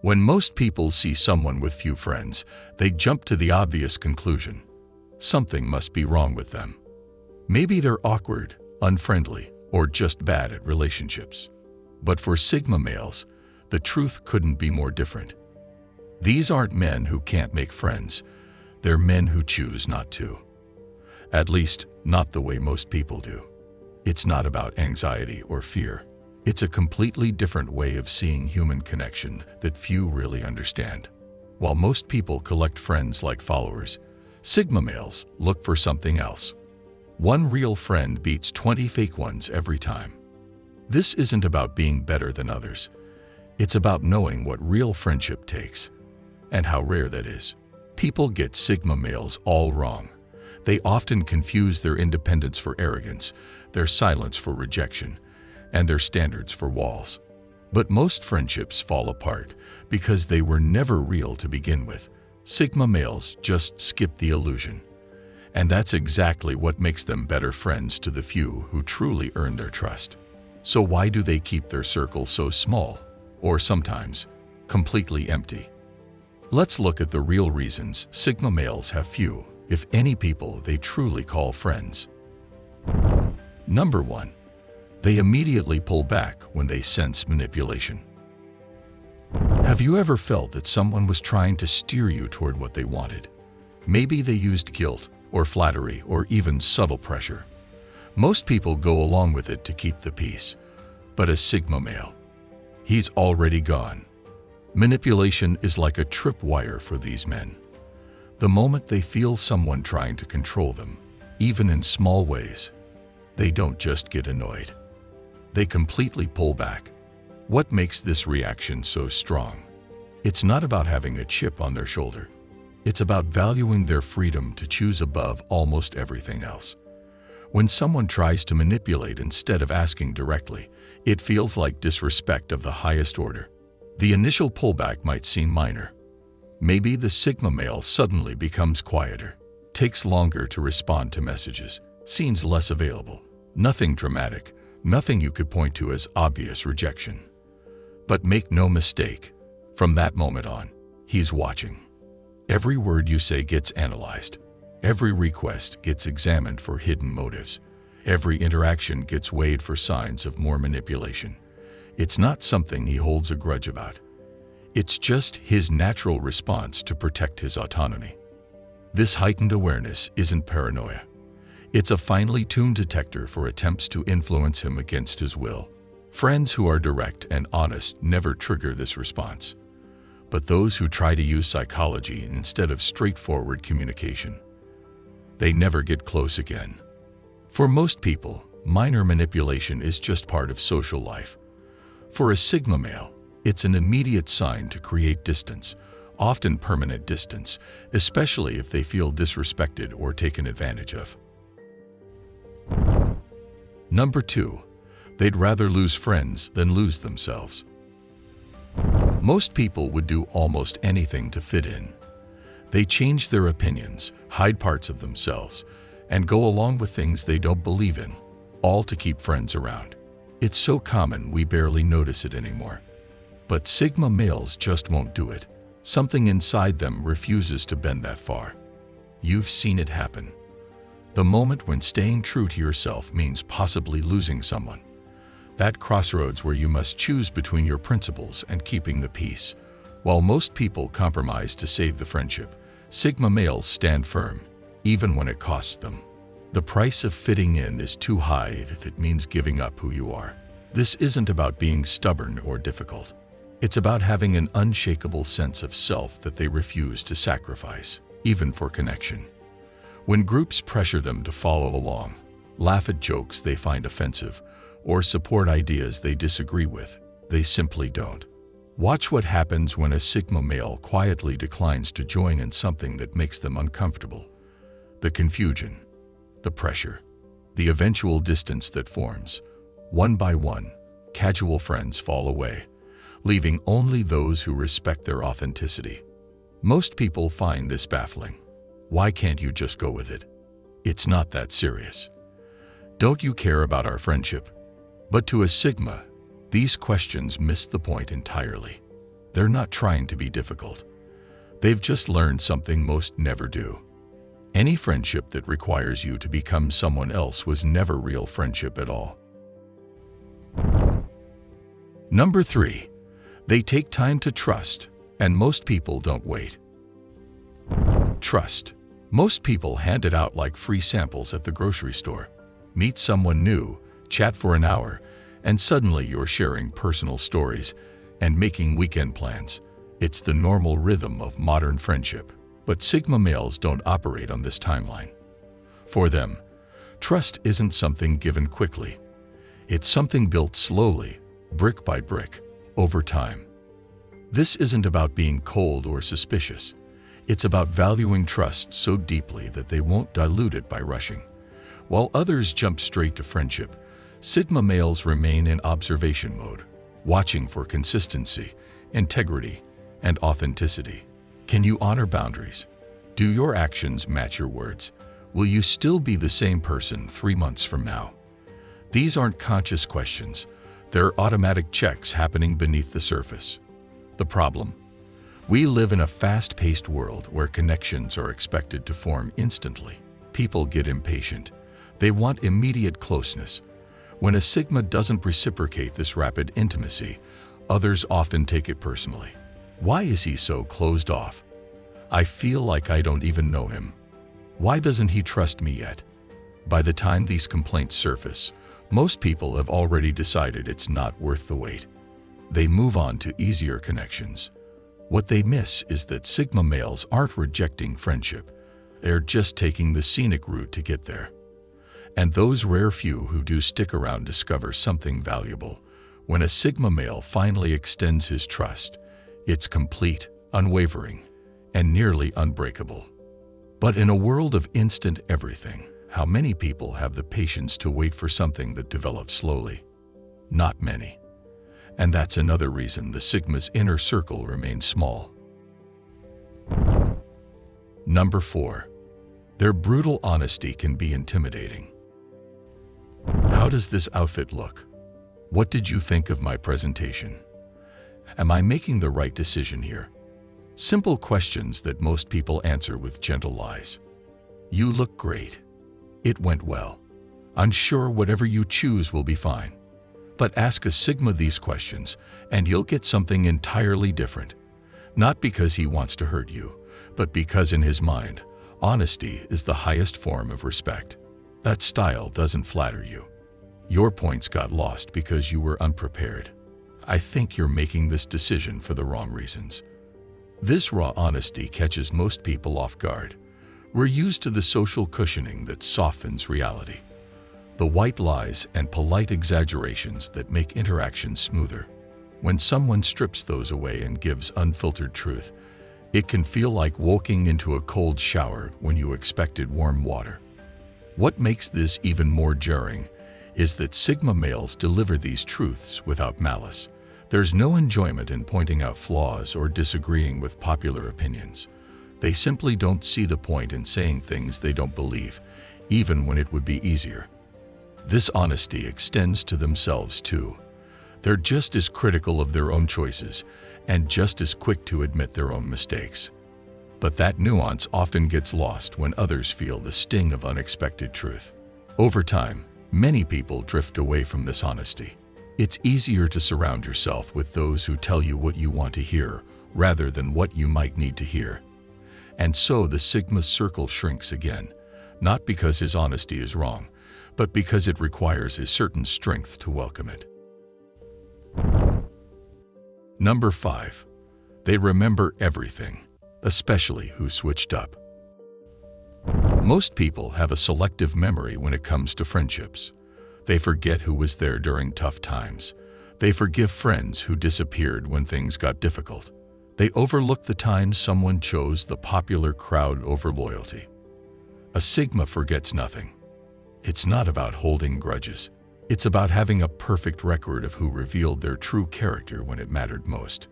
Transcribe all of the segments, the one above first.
When most people see someone with few friends, they jump to the obvious conclusion: something must be wrong with them. Maybe they're awkward, unfriendly, or just bad at relationships. But for Sigma males, the truth couldn't be more different. These aren't men who can't make friends. They're men who choose not to. At least, not the way most people do. It's not about anxiety or fear. It's a completely different way of seeing human connection that few really understand. While most people collect friends like followers, Sigma males look for something else. One real friend beats 20 fake ones every time. This isn't about being better than others. It's about knowing what real friendship takes, and how rare that is. People get Sigma males all wrong. They often confuse their independence for arrogance, their silence for rejection, and their standards for walls. But most friendships fall apart because they were never real to begin with. Sigma males just skip the illusion. And that's exactly what makes them better friends to the few who truly earn their trust. So why do they keep their circle so small, or sometimes completely empty? Let's look at the real reasons Sigma males have few, if any, people they truly call friends. Number 1. They immediately pull back when they sense manipulation. Have you ever felt that someone was trying to steer you toward what they wanted? Maybe they used guilt, or flattery, or even subtle pressure. Most people go along with it to keep the peace, but a Sigma male, he's already gone. Manipulation is like a tripwire for these men. The moment they feel someone trying to control them, even in small ways, they don't just get annoyed. They completely pull back. What makes this reaction so strong? It's not about having a chip on their shoulder. It's about valuing their freedom to choose above almost everything else. When someone tries to manipulate instead of asking directly, it feels like disrespect of the highest order. The initial pullback might seem minor. Maybe the Sigma male suddenly becomes quieter, takes longer to respond to messages, seems less available. Nothing dramatic, nothing you could point to as obvious rejection. But make no mistake, from that moment on, he's watching. Every word you say gets analyzed. Every request gets examined for hidden motives. Every interaction gets weighed for signs of more manipulation. It's not something he holds a grudge about. It's just his natural response to protect his autonomy. This heightened awareness isn't paranoia. It's a finely tuned detector for attempts to influence him against his will. Friends who are direct and honest never trigger this response. But those who try to use psychology instead of straightforward communication, they never get close again. For most people, minor manipulation is just part of social life. For a Sigma male, it's an immediate sign to create distance, often permanent distance, especially if they feel disrespected or taken advantage of. Number 2. They'd rather lose friends than lose themselves. Most people would do almost anything to fit in. They change their opinions, hide parts of themselves, and go along with things they don't believe in, all to keep friends around. It's so common we barely notice it anymore. But Sigma males just won't do it. Something inside them refuses to bend that far. You've seen it happen. The moment when staying true to yourself means possibly losing someone. That crossroads where you must choose between your principles and keeping the peace. While most people compromise to save the friendship, Sigma males stand firm, even when it costs them. The price of fitting in is too high if it means giving up who you are. This isn't about being stubborn or difficult. It's about having an unshakable sense of self that they refuse to sacrifice, even for connection. When groups pressure them to follow along, laugh at jokes they find offensive, or support ideas they disagree with, they simply don't. Watch what happens when a Sigma male quietly declines to join in something that makes them uncomfortable. The confusion, the pressure, the eventual distance that forms. One by one, casual friends fall away, leaving only those who respect their authenticity. Most people find this baffling. Why can't you just go with it? It's not that serious. Don't you care about our friendship? But to a Sigma, these questions miss the point entirely. They're not trying to be difficult. They've just learned something most never do. Any friendship that requires you to become someone else was never real friendship at all. Number 3. They take time to trust, and most people don't wait. Trust. Most people hand it out like free samples at the grocery store. Meet someone new, chat for an hour, and suddenly you're sharing personal stories and making weekend plans. It's the normal rhythm of modern friendship. But Sigma males don't operate on this timeline. For them, trust isn't something given quickly. It's something built slowly, brick by brick, over time. This isn't about being cold or suspicious. It's about valuing trust so deeply that they won't dilute it by rushing. While others jump straight to friendship, Sigma males remain in observation mode, watching for consistency, integrity, and authenticity. Can you honor boundaries? Do your actions match your words? Will you still be the same person 3 months from now? These aren't conscious questions. They're automatic checks happening beneath the surface. The problem? We live in a fast-paced world where connections are expected to form instantly. People get impatient. They want immediate closeness. When a Sigma doesn't reciprocate this rapid intimacy, others often take it personally. Why is he so closed off? I feel like I don't even know him. Why doesn't he trust me yet? By the time these complaints surface, most people have already decided it's not worth the wait. They move on to easier connections. What they miss is that Sigma males aren't rejecting friendship. They're just taking the scenic route to get there. And those rare few who do stick around discover something valuable. When a Sigma male finally extends his trust, it's complete, unwavering, and nearly unbreakable. But in a world of instant everything, how many people have the patience to wait for something that develops slowly? Not many. And that's another reason the Sigma's inner circle remains small. Number 4. Their brutal honesty can be intimidating. How does this outfit look? What did you think of my presentation? Am I making the right decision here? Simple questions that most people answer with gentle lies. You look great. It went well. I'm sure whatever you choose will be fine. But ask a Sigma these questions, and you'll get something entirely different. Not because he wants to hurt you, but because in his mind, honesty is the highest form of respect. That style doesn't flatter you. Your points got lost because you were unprepared. I think you're making this decision for the wrong reasons. This raw honesty catches most people off guard. We're used to the social cushioning that softens reality. The white lies and polite exaggerations that make interactions smoother. When someone strips those away and gives unfiltered truth, it can feel like walking into a cold shower when you expected warm water. What makes this even more jarring is that Sigma males deliver these truths without malice. There's no enjoyment in pointing out flaws or disagreeing with popular opinions. They simply don't see the point in saying things they don't believe, even when it would be easier. This honesty extends to themselves too. They're just as critical of their own choices and just as quick to admit their own mistakes. But that nuance often gets lost when others feel the sting of unexpected truth. Over time, many people drift away from this honesty. It's easier to surround yourself with those who tell you what you want to hear rather than what you might need to hear. And so the Sigma circle shrinks again, not because his honesty is wrong, but because it requires a certain strength to welcome it. Number 5. They remember everything, especially who switched up. Most people have a selective memory when it comes to friendships. They forget who was there during tough times. They forgive friends who disappeared when things got difficult. They overlook the times someone chose the popular crowd over loyalty. A Sigma forgets nothing. It's not about holding grudges. It's about having a perfect record of who revealed their true character when it mattered most.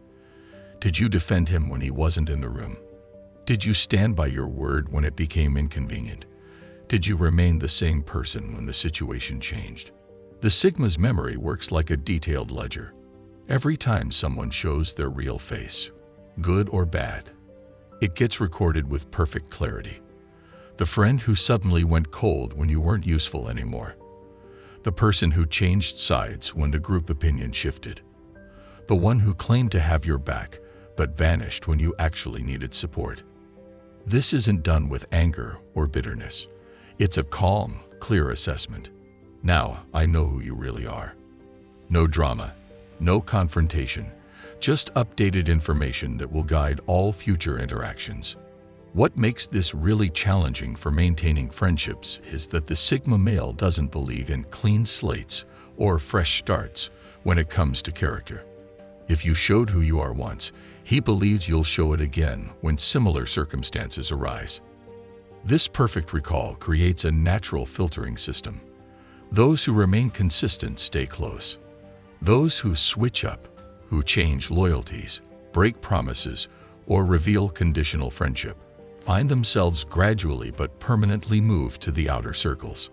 Did you defend him when he wasn't in the room? Did you stand by your word when it became inconvenient? Did you remain the same person when the situation changed? The Sigma's memory works like a detailed ledger. Every time someone shows their real face, good or bad, it gets recorded with perfect clarity. The friend who suddenly went cold when you weren't useful anymore. The person who changed sides when the group opinion shifted. The one who claimed to have your back but vanished when you actually needed support. This isn't done with anger or bitterness. It's a calm, clear assessment. Now I know who you really are. No drama, no confrontation, just updated information that will guide all future interactions. What makes this really challenging for maintaining friendships is that the Sigma male doesn't believe in clean slates or fresh starts when it comes to character. If you showed who you are once, he believes you'll show it again when similar circumstances arise. This perfect recall creates a natural filtering system. Those who remain consistent stay close. Those who switch up, who change loyalties, break promises, or reveal conditional friendship, find themselves gradually but permanently moved to the outer circles.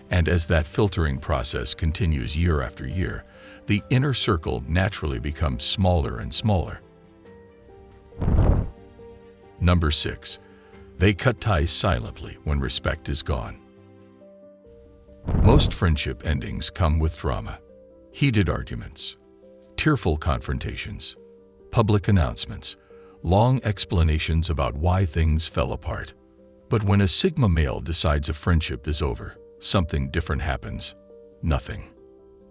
And as that filtering process continues year after year, the inner circle naturally becomes smaller and smaller. Number 6. They cut ties silently when respect is gone. Most friendship endings come with drama, heated arguments, tearful confrontations, public announcements, long explanations about why things fell apart. But when a Sigma male decides a friendship is over, something different happens. Nothing.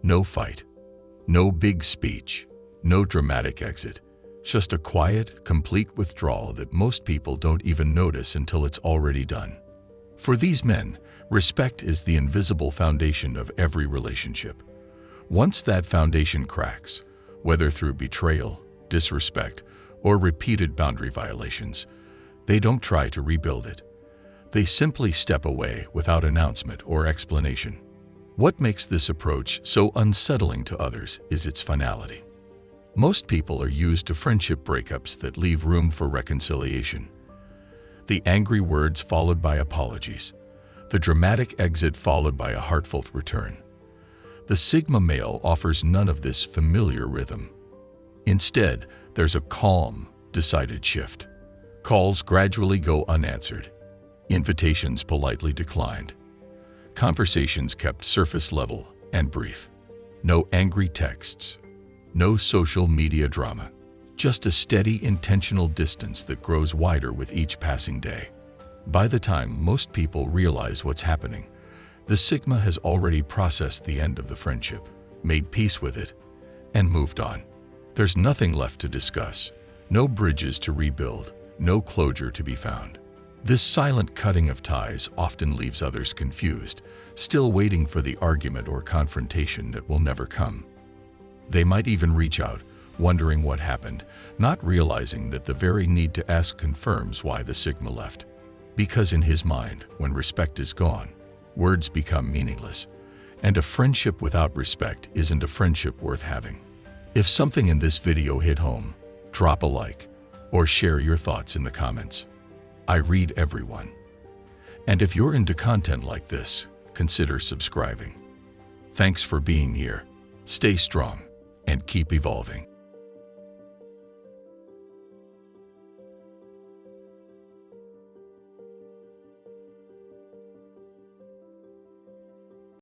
No fight. No big speech. No dramatic exit. Just a quiet, complete withdrawal that most people don't even notice until it's already done. For these men, respect is the invisible foundation of every relationship. Once that foundation cracks, whether through betrayal, disrespect, or repeated boundary violations, they don't try to rebuild it. They simply step away without announcement or explanation. What makes this approach so unsettling to others is its finality. Most people are used to friendship breakups that leave room for reconciliation. The angry words followed by apologies. The dramatic exit followed by a heartfelt return. The Sigma male offers none of this familiar rhythm. Instead, there's a calm, decided shift. Calls gradually go unanswered. Invitations politely declined. Conversations kept surface level and brief. No angry texts. No social media drama. Just a steady, intentional distance that grows wider with each passing day. By the time most people realize what's happening, the Sigma has already processed the end of the friendship, made peace with it, and moved on. There's nothing left to discuss, no bridges to rebuild, no closure to be found. This silent cutting of ties often leaves others confused, still waiting for the argument or confrontation that will never come. They might even reach out, wondering what happened, not realizing that the very need to ask confirms why the Sigma left. Because in his mind, when respect is gone, words become meaningless, and a friendship without respect isn't a friendship worth having. If something in this video hit home, drop a like or share your thoughts in the comments. I read everyone. And if you're into content like this, consider subscribing. Thanks for being here. Stay strong and keep evolving.